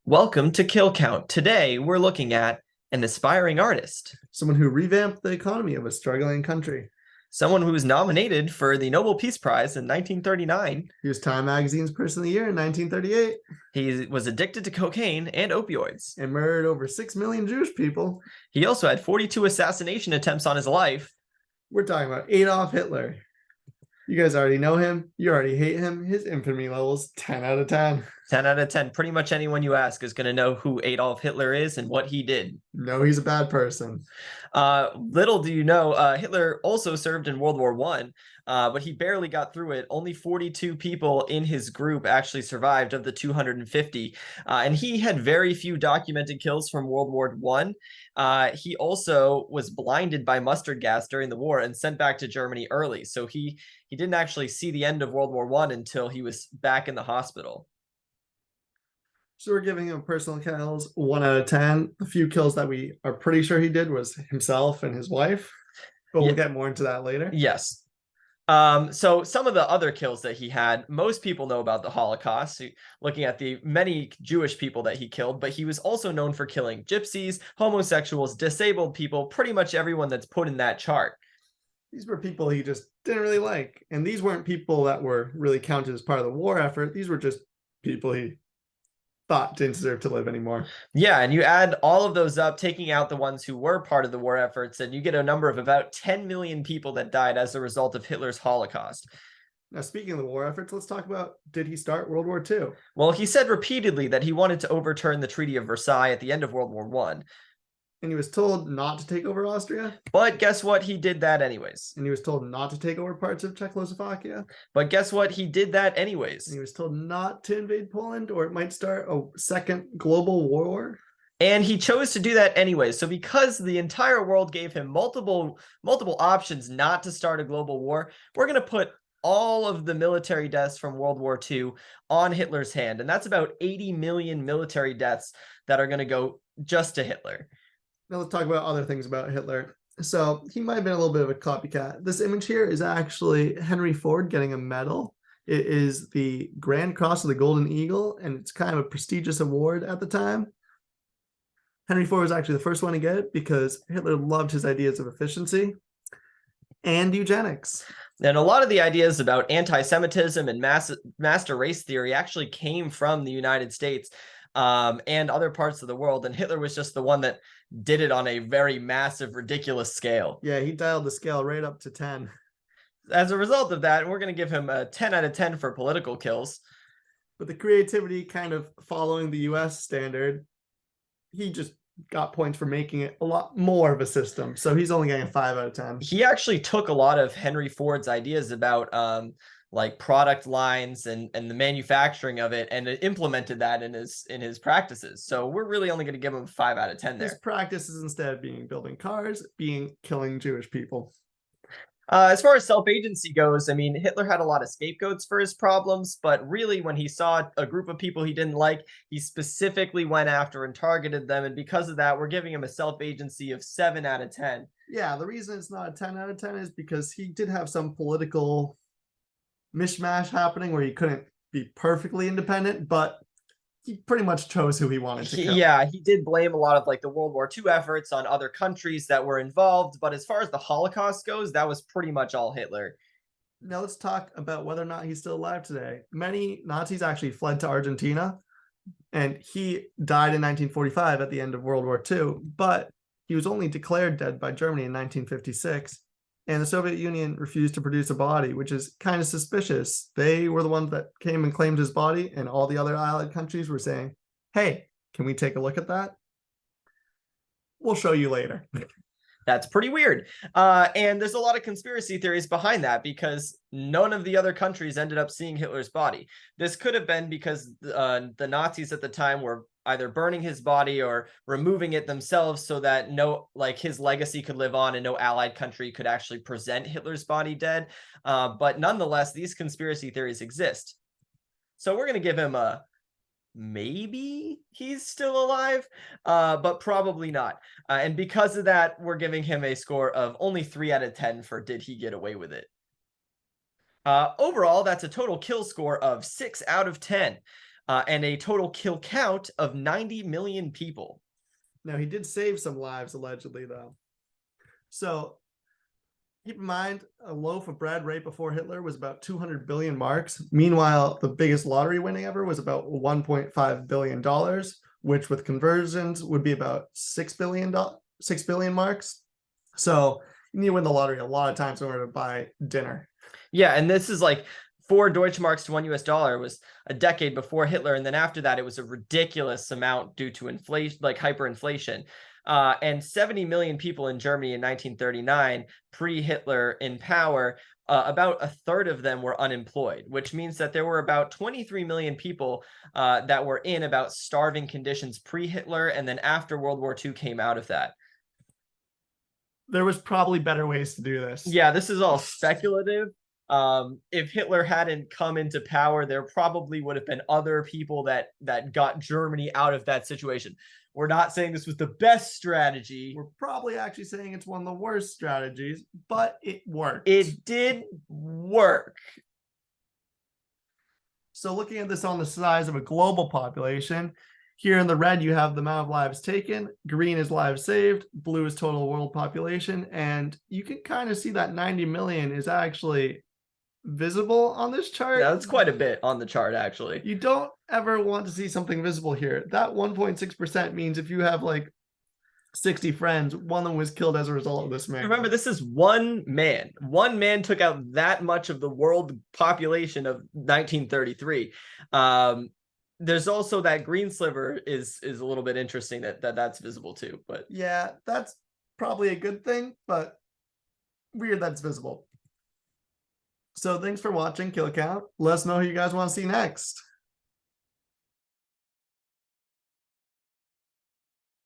Welcome to Kill Count. Today, we're looking at an aspiring artist, Someone who revamped the economy of a struggling country. someone who was nominated for the Nobel Peace Prize in 1939. He was Time Magazine's Person of the Year in 1938 He was addicted to cocaine and opioids. and murdered over 6 million Jewish people. He also had 42 assassination attempts on his life. We're talking about Adolf Hitler. You guys already know him. You already hate him. His infamy level's 10 out of 10. 10 out of 10. Pretty much anyone you ask is going to know who Adolf Hitler is and what he did. No, he's a bad person. Little do you know, Hitler also served in World War I, but he barely got through it. Only 42 people in his group actually survived of the 250. And he had very few documented kills from World War I. He also was blinded by mustard gas during the war and sent back to Germany early. So he didn't actually see the end of World War I until he was back in the hospital. So we're giving him personal kills 1 out of 10. A few kills that we are pretty sure he did was himself and his wife, but we'll get more into that later. Yes. So some of the other kills that he had, most people know about the Holocaust, looking at the many Jewish people that he killed, but he was also known for killing gypsies, homosexuals, disabled people, pretty much everyone that's put in that chart. These were people he just didn't really like. And these weren't people that were really counted as part of the war effort. These were just people he thought didn't deserve to live anymore. Yeah, and you add all of those up, taking out the ones who were part of the war efforts, and you get a number of about 10 million people that died as a result of Hitler's Holocaust. Now, speaking of the war efforts, let's talk about, did he start World War II? Well, he said repeatedly that he wanted to overturn the Treaty of Versailles at the end of World War I. And he was told not to take over Austria. But guess what? He did that anyways. And he was told not to take over parts of Czechoslovakia. But guess what? He did that anyways. And he was told not to invade Poland, or it might start a second global war. And he chose to do that anyways. So because the entire world gave him multiple options not to start a global war, we're going to put all of the military deaths from World War II on Hitler's hand. And that's about 80 million military deaths that are going to go just to Hitler. Now let's talk about other things about Hitler. So he might have been a little bit of a copycat. This image here is actually Henry Ford getting a medal. It is the Grand Cross of the Golden Eagle, and it's kind of a prestigious award at the time. Henry Ford was actually the first one to get it because Hitler loved his ideas of efficiency and eugenics. And a lot of the ideas about anti-Semitism and master race theory actually came from the United States and other parts of the world. And Hitler was just the one that did it on a very massive, ridiculous scale. Yeah, he dialed the scale right up to 10. As a result of that, we're going to give him a 10 out of 10 for political kills. But the creativity kind of following the US standard, he just got points for making it a lot more of a system. So he's only getting a 5 out of 10. He actually took a lot of Henry Ford's ideas about like product lines and the manufacturing of it and implemented that in his practices. So we're really only going to give him 5 out of 10 there. His practices, instead of being building cars, being killing Jewish people. As far as self-agency goes, I mean, Hitler had a lot of scapegoats for his problems, but really when he saw a group of people he didn't like, he specifically went after and targeted them. And because of that, we're giving him a self-agency of 7 out of 10. Yeah, the reason it's not a 10 out of 10 is because he did have some political mishmash happening where he couldn't be perfectly independent, but he pretty much chose who he wanted to kill. Yeah, he did blame a lot of like the World War II efforts on other countries that were involved, but as far as the Holocaust goes, that was pretty much all Hitler. Now let's talk about whether or not he's still alive today. Many Nazis actually fled to Argentina, and he died in 1945 at the end of World War II, but he was only declared dead by Germany in 1956. And the Soviet Union refused to produce a body, which is kind of suspicious. They were the ones that came and claimed his body, and all the other Allied countries were saying, hey, can we take a look at that? We'll show you later. That's pretty weird. And there's a lot of conspiracy theories behind that because none of the other countries ended up seeing Hitler's body. This could have been because the Nazis at the time were either burning his body or removing it themselves so that his legacy could live on and no Allied country could actually present Hitler's body dead. But nonetheless, these conspiracy theories exist. So we're going to give him a maybe he's still alive, but probably not. And because of that, we're giving him a score of only 3 out of 10 for did he get away with it. Overall, that's a total kill score of 6 out of 10. and a total kill count of 90 million people. Now, he did save some lives, allegedly, though. So keep in mind, a loaf of bread right before Hitler was about 200 billion marks. Meanwhile, the biggest lottery winning ever was about $1.5 billion, which with conversions would be about 6 billion marks. So you need to win the lottery a lot of times in order to buy dinner. Yeah, and this is like 4 Deutschmarks to $1 was a decade before Hitler, and then after that, it was a ridiculous amount due to inflation, like hyperinflation. And 70 million people in Germany in 1939, pre-Hitler in power, about a third of them were unemployed, which means that there were about 23 million people that were in about starving conditions pre-Hitler, and then after World War II came out of that. There was probably better ways to do this. Yeah, this is all speculative. If Hitler hadn't come into power, there probably would have been other people that got Germany out of that situation. We're not saying this was the best strategy. We're probably actually saying it's one of the worst strategies, but it worked. It did work. So looking at this on the size of a global population, here in the red, you have the amount of lives taken. Green is lives saved. Blue is total world population. And you can kind of see that 90 million is actually visible on this chart. Yeah, that's quite a bit on the chart, actually. You don't ever want to see something visible here. That 1.6% means if you have like 60 friends, one of them was killed as a result of this man. Remember, this is one man. One man took out that much of the world population of 1933. There's also that green sliver is a little bit interesting that's visible too. But yeah, that's probably a good thing, but weird that's visible. So thanks for watching Kill Count. Let us know who you guys want to see next.